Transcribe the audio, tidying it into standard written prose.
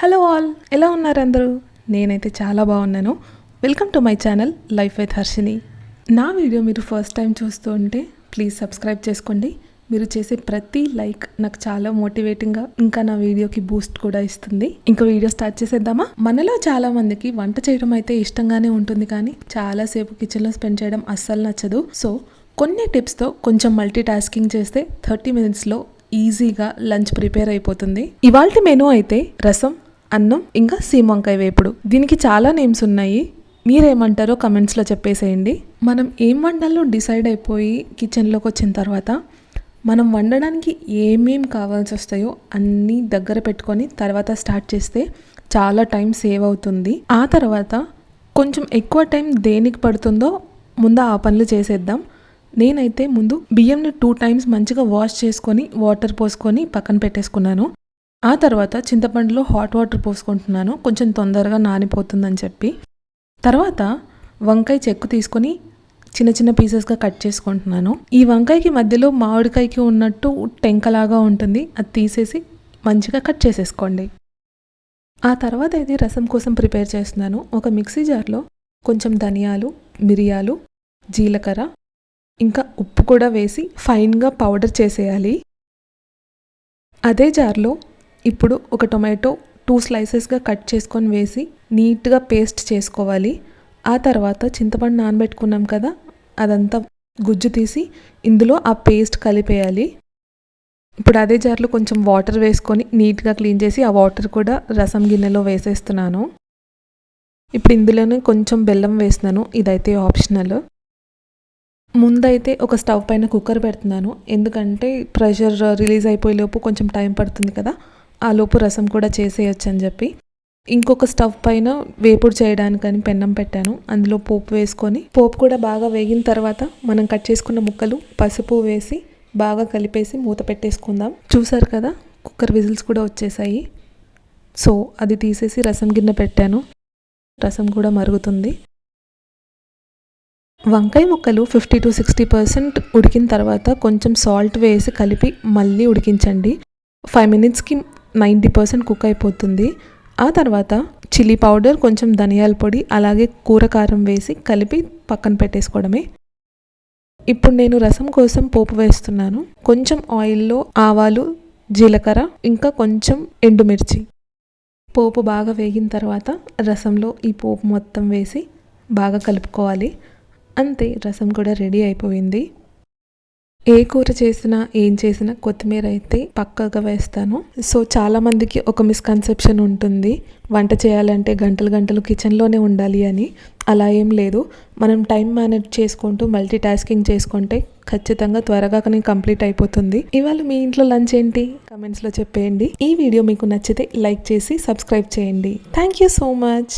Hello all, ఎలా ఉన్నారు అందరూ? నేనైతే చాలా బాగున్నాను. Welcome to my channel life with Harshini. నా వీడియో మీరు ఫస్ట్ టైం చూస్తూ ఉంటే ప్లీజ్ సబ్స్క్రైబ్ చేసుకోండి. మీరు చేసే ప్రతి లైక్ నాకు చాలా మోటివేటింగ్గా, ఇంకా నా వీడియోకి బూస్ట్ కూడా ఇస్తుంది. ఇంకా వీడియో స్టార్ట్ చేసేద్దామా? మనలో చాలా మందికి వంట చేయడం అయితే ఇష్టంగానే ఉంటుంది, కానీ చాలాసేపు కిచెన్లో స్పెండ్ చేయడం అస్సలు నచ్చదు. సో కొన్ని టిప్స్తో కొంచెం మల్టీ టాస్కింగ్ చేస్తే 30 మినిట్స్లో ఈజీగా లంచ్ ప్రిపేర్ అయిపోతుంది. ఇవాల్టి మెనూ అయితే రసం, అన్నం, ఇంకా సీమ వంకాయ వేపుడు. దీనికి చాలా నేమ్స్ ఉన్నాయి, మీరేమంటారో కమెంట్స్లో చెప్పేసేయండి. మనం ఏం వండాలో డిసైడ్ అయిపోయి కిచెన్లోకి వచ్చిన తర్వాత మనం వండడానికి ఏమేం కావాల్సి వస్తాయో అన్నీ దగ్గర పెట్టుకొని తర్వాత స్టార్ట్ చేస్తే చాలా టైం సేవ్ అవుతుంది. ఆ తర్వాత కొంచెం ఎక్కువ టైం దేనికి పడుతుందో ముందు ఆ పనులు చేసేద్దాం. నేనైతే ముందు బియ్యంని 2 టైమ్స్ మంచిగా వాష్ చేసుకొని వాటర్ పోసుకొని పక్కన పెట్టేసుకున్నాను. ఆ తర్వాత చింతపండులో హాట్ వాటర్ పోసుకుంటున్నాను, కొంచెం తొందరగా నానిపోతుందని చెప్పి. తర్వాత వంకాయ చెక్కు తీసుకొని చిన్న చిన్న పీసెస్గా కట్ చేసుకుంటున్నాను. ఈ వంకాయకి మధ్యలో మామిడికాయకి ఉన్నట్టు టెంకలాగా ఉంటుంది, అది తీసేసి మంచిగా కట్ చేసేసుకోండి. ఆ తర్వాత అయితే రసం కోసం ప్రిపేర్ చేస్తున్నాను. ఒక మిక్సీ జార్లో కొంచెం ధనియాలు, మిరియాలు, జీలకర్ర, ఇంకా ఉప్పు కూడా వేసి ఫైన్గా పౌడర్ చేసేయాలి. అదే జార్లో ఇప్పుడు ఒక టొమాటో 2 స్లైసెస్గా కట్ చేసుకొని వేసి నీట్గా పేస్ట్ చేసుకోవాలి. ఆ తర్వాత చింతపండు నానబెట్టుకున్నాం కదా, అదంతా గుజ్జు తీసి ఇందులో ఆ పేస్ట్ కలిపేయాలి. ఇప్పుడు అదే జార్లో కొంచెం వాటర్ వేసుకొని నీట్గా క్లీన్ చేసి ఆ వాటర్ కూడా రసం గిన్నెలో వేసేస్తున్నాను. ఇప్పుడు ఇందులోనే కొంచెం బెల్లం వేస్తున్నాను, ఇదైతే ఆప్షనల్. ముందైతే ఒక స్టవ్ పైన కుక్కర్ పెడుతున్నాను, ఎందుకంటే ప్రెషర్ రిలీజ్ అయిపోయేలోపు కొంచెం టైం పడుతుంది కదా, ఆ లోపు రసం కూడా చేసేయచ్చు అని చెప్పి. ఇంకొక స్టవ్ పైన వేపుడు చేయడానికని పెన్నం పెట్టాను, అందులో పోపు వేసుకొని పోపు కూడా బాగా వేగిన తర్వాత మనం కట్ చేసుకున్న ముక్కలు, పసుపు వేసి బాగా కలిపేసి మూత పెట్టేసుకుందాం. చూసారు కదా, కుక్కర్ విజిల్స్ కూడా వచ్చేసాయి. సో అది తీసేసి రసం గిన్నె పెట్టాను, రసం కూడా మరుగుతుంది. వంకాయ ముక్కలు 50 to 60% ఉడికిన తర్వాత కొంచెం సాల్ట్ వేసి కలిపి మళ్ళీ ఉడికించండి. 5 మినిట్స్కి 90% కుక్ అయిపోతుంది. ఆ తర్వాత చిల్లీ పౌడర్, కొంచెం ధనియాల పొడి, అలాగే కూర కారం వేసి కలిపి పక్కన పెట్టేసుకోవడమే. ఇప్పుడు నేను రసం కోసం పోపు వేస్తున్నాను. కొంచెం ఆయిల్లో ఆవాలు, జీలకర్ర, ఇంకా కొంచెం ఎండుమిర్చి. పోపు బాగా వేగిన తర్వాత రసంలో ఈ పోపు మొత్తం వేసి బాగా కలుపుకోవాలి. అంతే, రసం కూడా రెడీ అయిపోయింది. ఏ కూర చేసినా ఏం చేసినా కొత్తిమీర అయితే పక్కగా వేస్తాను. సో చాలామందికి ఒక మిస్కన్సెప్షన్ ఉంటుంది, వంట చేయాలంటే గంటలు గంటలు కిచెన్లోనే ఉండాలి అని. అలా ఏం లేదు, మనం టైం మేనేజ్ చేసుకుంటూ మల్టీ టాస్కింగ్ చేసుకుంటే ఖచ్చితంగా త్వరగా కంప్లీట్ అయిపోతుంది. ఇవాళ మీ ఇంట్లో లంచ్ ఏంటి కమెంట్స్లో చెప్పేయండి. ఈ వీడియో మీకు నచ్చితే లైక్ చేసి సబ్స్క్రైబ్ చేయండి. Thank you so much.